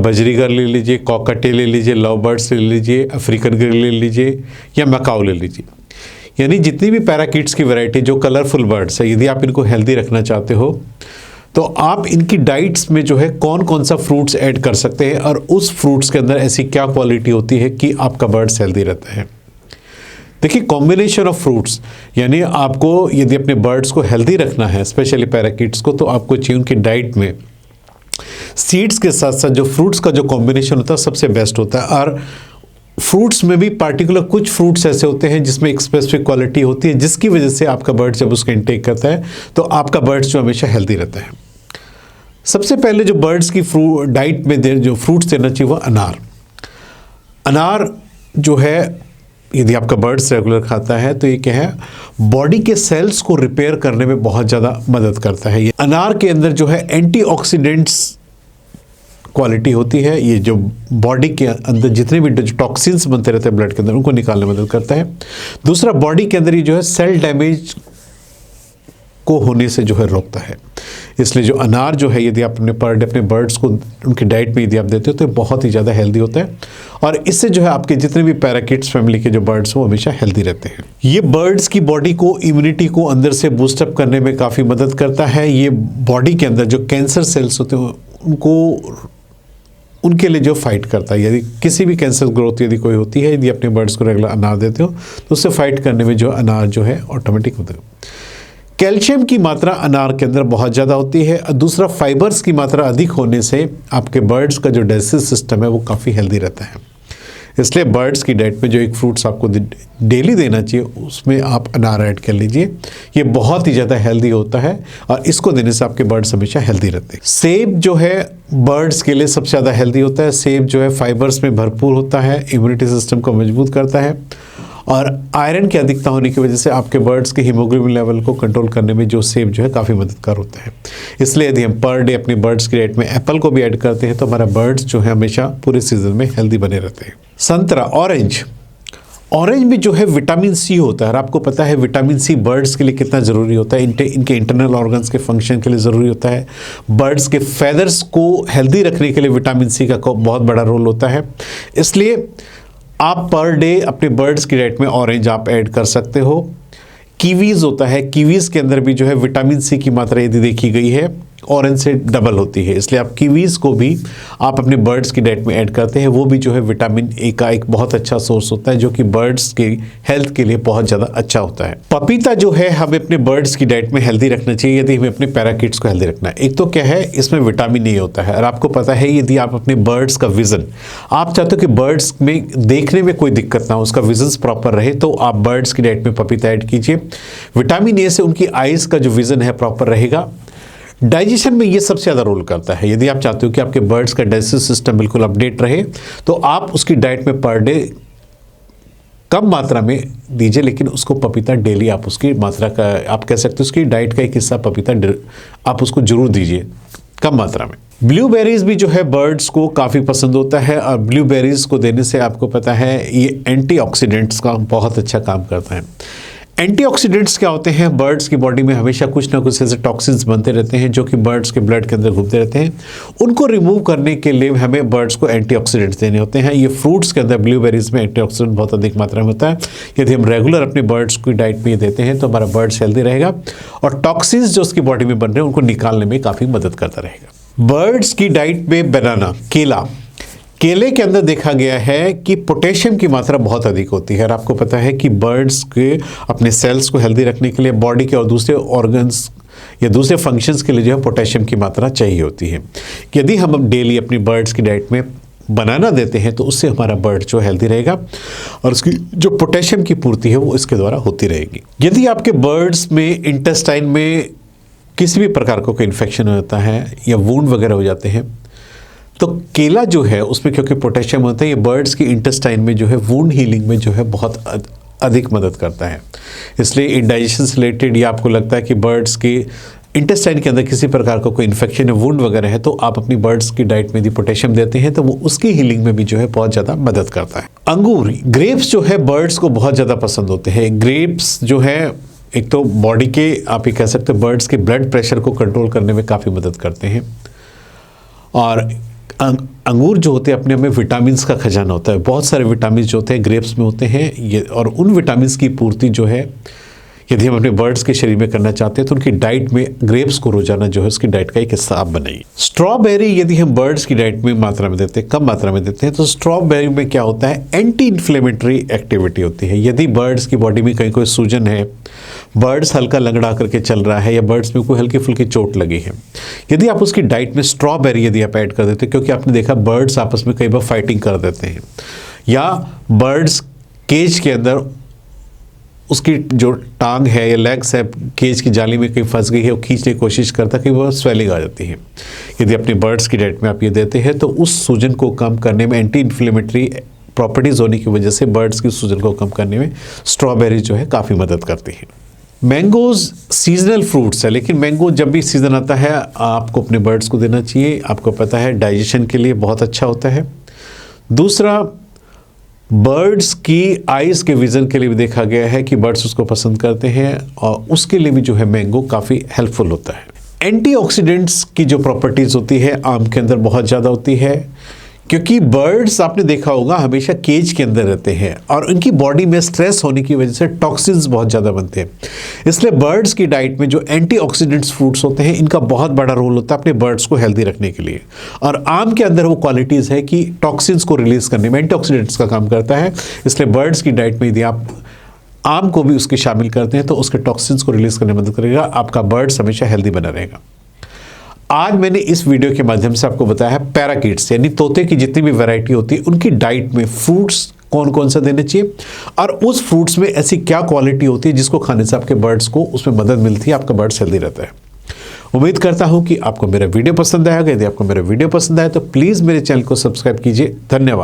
बजरीगर ले लीजिए, कॉकटेल ले लीजिए, लव बर्ड्स ले लीजिए, अफ्रीकन ग्रे ले लीजिए या मैकाऊ ले लीजिए। यानी जितनी भी पैराकीट्स की वैरायटी जो कलरफुल बर्ड्स है, यदि आप इनको हेल्दी रखना चाहते हो तो आप इनकी डाइट्स में जो है कौन कौन सा फ्रूट्स ऐड कर सकते हैं और उस फ्रूट्स के अंदर ऐसी क्या क्वालिटी होती है कि आपका बर्ड्स हेल्दी रहता है। देखिए, कॉम्बिनेशन ऑफ फ्रूट्स, यानी आपको यदि अपने बर्ड्स को हेल्दी रखना है, स्पेशली पैराकीट्स को, तो आपको चाहिए उनकी डाइट में सीड्स के साथ साथ जो फ्रूट्स का जो कॉम्बिनेशन होता है सबसे बेस्ट होता है। और फ्रूट्स में भी पार्टिकुलर कुछ फ्रूट्स ऐसे होते हैं जिसमें एक स्पेसिफिक क्वालिटी होती है जिसकी वजह से आपका बर्ड जब उसका इंटेक करता है तो आपका बर्ड्स जो हमेशा हेल्दी रहता है। सबसे पहले जो बर्ड्स की डाइट में जो फ्रूट्स देना चाहिए वो अनार जो है, यदि आपका बर्ड्स रेगुलर खाता है तो ये क्या है, बॉडी के सेल्स को रिपेयर करने में बहुत ज़्यादा मदद करता है। ये अनार के अंदर जो है एंटीऑक्सीडेंट्स क्वालिटी होती है, ये जो बॉडी के अंदर जितने भी टॉक्सिन्स बनते रहते हैं ब्लड के अंदर उनको निकालने में मदद करता है। दूसरा, बॉडी के अंदर ये जो है सेल डैमेज को होने से जो है रोकता है। इसलिए जो अनार जो है, यदि आप अपने पर डे अपने बर्ड्स को उनकी डाइट में यदि आप देते हो तो बहुत ही ज़्यादा हेल्दी होता है और इससे जो है आपके जितने भी पैराकीट्स फैमिली के जो बर्ड्स हो हमेशा हेल्दी रहते हैं। ये बर्ड्स की बॉडी को, इम्यूनिटी को अंदर से बूस्टअप करने में काफ़ी मदद करता है। ये बॉडी के अंदर जो कैंसर सेल्स होते हैं उनके लिए जो फाइट करता है। यदि किसी भी कैंसर ग्रोथ यदि कोई होती है, यदि अपने बर्ड्स को रेगुलर अनार देते हो तो उससे फाइट करने में जो अनार जो है ऑटोमेटिक होता है। कैल्शियम की मात्रा अनार के अंदर बहुत ज़्यादा होती है। दूसरा, फाइबर्स की मात्रा अधिक होने से आपके बर्ड्स का जो डाइजेस्टिव सिस्टम है वो काफ़ी हेल्दी रहता है। इसलिए बर्ड्स की डाइट में जो एक फ्रूट्स आपको डेली देना चाहिए उसमें आप अनार ऐड कर लीजिए। ये बहुत ही ज़्यादा हेल्दी होता है और इसको देने से आपके बर्ड्स हमेशा हेल्दी रहते हैं। सेब जो है बर्ड्स के लिए सबसे ज़्यादा हेल्दी होता है। सेब जो है फाइबर्स में भरपूर होता है, इम्यूनिटी सिस्टम को मजबूत करता है और आयरन की अधिकता होने की वजह से आपके बर्ड्स के हीमोग्लोबिन लेवल को कंट्रोल करने में जो सेब जो है काफ़ी मददगार होता है। इसलिए यदि हम पर डे अपने बर्ड्स की डाइट में एप्पल को भी ऐड करते हैं तो हमारा बर्ड्स जो है हमेशा पूरे सीजन में हेल्दी बने रहते हैं। संतरा, ऑरेंज में जो है विटामिन सी होता है और आपको पता है विटामिन सी बर्ड्स के लिए कितना ज़रूरी होता है। इनके इंटरनल ऑर्गन्स के फंक्शन के लिए ज़रूरी होता है। बर्ड्स के फेदर्स को हेल्दी रखने के लिए विटामिन सी का बहुत बड़ा रोल होता है। इसलिए आप पर डे अपने बर्ड्स की डाइट में ऑरेंज आप ऐड कर सकते हो। कीवीज़ होता है, कीवीज़ के अंदर भी जो है विटामिन सी की मात्रा यदि देखी गई है ऑरेंज से डबल होती है। इसलिए आप कीवीज़ को भी आप अपने बर्ड्स की डाइट में ऐड करते हैं। वो भी जो है विटामिन ए का एक बहुत अच्छा सोर्स होता है जो कि बर्ड्स के हेल्थ के लिए बहुत ज़्यादा अच्छा होता है। पपीता जो है हमें अपने बर्ड्स की डाइट में हेल्दी रखना चाहिए यदि हमें अपने पैराकीट्स को हेल्दी रखना है। एक तो क्या है, इसमें विटामिन ए होता है और आपको पता है यदि आप अपने बर्ड्स का विज़न, आप चाहते हो कि बर्ड्स में देखने में कोई दिक्कत ना हो, उसका विजन प्रॉपर रहे, तो आप बर्ड्स की डाइट में पपीता ऐड कीजिए। विटामिन ए से उनकी आइज़ का जो विज़न है प्रॉपर रहेगा। डाइजेशन में ये सबसे ज़्यादा रोल करता है। यदि आप चाहते हो कि आपके बर्ड्स का डाइजेस्टिव सिस्टम बिल्कुल अपडेट रहे तो आप उसकी डाइट में पर डे कम मात्रा में दीजिए, लेकिन उसको पपीता डेली आप उसकी मात्रा का, आप कह सकते हो उसकी डाइट का एक हिस्सा पपीता आप उसको जरूर दीजिए कम मात्रा में। ब्लूबेरीज भी जो है बर्ड्स को काफ़ी पसंद होता है और ब्लूबेरीज को देने से आपको पता है ये एंटीऑक्सीडेंट्स का बहुत अच्छा काम करता है। एंटीऑक्सीडेंट्स क्या होते हैं, बर्ड्स की बॉडी में हमेशा कुछ ना कुछ ऐसे टॉक्सिन्स बनते रहते हैं जो कि बर्ड्स के ब्लड के अंदर घूमते रहते हैं। उनको रिमूव करने के लिए हमें बर्ड्स को एंटीऑक्सीडेंट्स देने होते हैं। ये फ्रूट्स के अंदर ब्लूबेरीज में एंटीऑक्सीडेंट बहुत अधिक मात्रा में होता है। यदि हम रेगुलर अपने बर्ड्स की डाइट में ये देते हैं तो हमारा बर्ड्स हेल्दी रहेगा और टॉक्सिन्स जो उसकी बॉडी में बन रहे हैं उनको निकालने में काफ़ी मदद करता रहेगा। बर्ड्स की डाइट में बनाना, केले के अंदर देखा गया है कि पोटेशियम की मात्रा बहुत अधिक होती है और आपको पता है कि बर्ड्स के अपने सेल्स को हेल्दी रखने के लिए बॉडी के और दूसरे ऑर्गन्स या दूसरे फंक्शंस के लिए जो है पोटेशियम की मात्रा चाहिए होती है। यदि हम डेली अपनी बर्ड्स की डाइट में बनाना देते हैं तो उससे हमारा बर्ड जो हेल्दी रहेगा और उसकी जो पोटेशियम की पूर्ति है वो इसके द्वारा होती रहेगी। यदि आपके बर्ड्स में इंटेस्टाइन में किसी भी प्रकार का कोई इन्फेक्शन होता है या वूंड वगैरह हो जाते हैं तो केला जो है उसमें क्योंकि पोटेशियम होता है, ये बर्ड्स की इंटेस्टाइन में जो है वूंड हीलिंग में जो है बहुत अधिक मदद करता है। इसलिए इंडाइजेशन से रिलेटेड या आपको लगता है कि बर्ड्स की इंटेस्टाइन के अंदर किसी प्रकार का कोई इन्फेक्शन है, वुंड वगैरह है, तो आप अपनी बर्ड्स की डाइट में यदि पोटेशियम देते हैं तो वो उसकी हीलिंग में भी जो है बहुत ज़्यादा मदद करता है। अंगूर, ग्रेप्स जो है बर्ड्स को बहुत ज़्यादा पसंद होते हैं। ग्रेप्स जो है एक तो बॉडी के, आप ये कह सकते हैं बर्ड्स के ब्लड प्रेशर को कंट्रोल करने में काफ़ी मदद करते हैं और अंगूर जो होते हैं अपने में विटामिन्स का खजाना होता है। बहुत सारे विटामिन जो होते हैं ग्रेप्स में होते हैं ये, और उन विटामिन्स की पूर्ति जो है यदि हम अपने बर्ड्स के शरीर में करना चाहते हैं तो उनकी डाइट में ग्रेप्स को रोजाना जो है उसकी डाइट का एक हिस्सा आप बनाइए। स्ट्रॉबेरी यदि हम बर्ड्स की डाइट में मात्रा में देते हैं, कम मात्रा में देते हैं, तो स्ट्रॉबेरी में क्या होता है, एंटी इन्फ्लेमेटरी एक्टिविटी होती है। यदि बर्ड्स की बॉडी में कहीं कोई सूजन है, बर्ड्स हल्का लंगड़ा करके चल रहा है, या बर्ड्स में कोई हल्की फुल्की चोट लगी है, यदि आप उसकी डाइट में स्ट्रॉबेरी यदि आप ऐड कर देते हैं, क्योंकि आपने देखा बर्ड्स आपस में कई बार फाइटिंग कर देते हैं, या बर्ड्स केज के अंदर उसकी जो टांग है या लेग्स है केज की जाली में कहीं फंस गई है, वो खींचने की कोशिश करता है कि वो स्वेलिंग आ जाती है। यदि अपने बर्ड्स की डाइट में आप ये देते हैं तो उस सूजन को कम करने में, एंटी इन्फ्लेमेटरी प्रॉपर्टीज़ होने की वजह से बर्ड्स की सूजन को कम करने में स्ट्रॉबेरी जो है काफ़ी मदद करती है। मैंगोज़ सीजनल फ्रूट्स है, लेकिन मैंगो जब भी सीज़न आता है आपको अपने बर्ड्स को देना चाहिए। आपको पता है डाइजेशन के लिए बहुत अच्छा होता है। दूसरा, बर्ड्स की आइज़ के विज़न के लिए भी देखा गया है कि बर्ड्स उसको पसंद करते हैं, और उसके लिए भी जो है मैंगो काफ़ी हेल्पफुल होता है। एंटीऑक्सीडेंट्स की जो प्रॉपर्टीज़ होती है आम के अंदर बहुत ज़्यादा होती है, क्योंकि बर्ड्स आपने देखा होगा हमेशा केज के अंदर रहते हैं और उनकी बॉडी में स्ट्रेस होने की वजह से टॉक्सिन्स बहुत ज़्यादा बनते हैं। इसलिए बर्ड्स की डाइट में जो एंटीऑक्सीडेंट्स फ्रूट्स होते हैं इनका बहुत बड़ा रोल होता है अपने बर्ड्स को हेल्दी रखने के लिए। और आम के अंदर वो क्वालिटीज़ है कि टॉक्सिन्स को रिलीज़ करने में एंटीऑक्सीडेंट्स का काम करता है। इसलिए बर्ड्स की डाइट में यदि आप आम को भी उसके शामिल करते हैं तो उसके टॉक्सिन्स को रिलीज़ करने में मदद करेगा, आपका बर्ड्स हमेशा हेल्दी बना रहेगा। आज मैंने इस वीडियो के माध्यम से आपको बताया है पैराकीट्स यानी तोते की जितनी भी वैरायटी होती है उनकी डाइट में फ्रूट्स कौन कौन सा देने चाहिए, और उस फ्रूट्स में ऐसी क्या क्वालिटी होती है जिसको खाने से आपके बर्ड्स को उसमें मदद मिलती है, आपका बर्ड्स हेल्दी रहता है। उम्मीद करता हूं कि आपको मेरा वीडियो पसंद आएगा। यदि आपको मेरा वीडियो पसंद आए तो प्लीज़ मेरे चैनल को सब्सक्राइब कीजिए। धन्यवाद।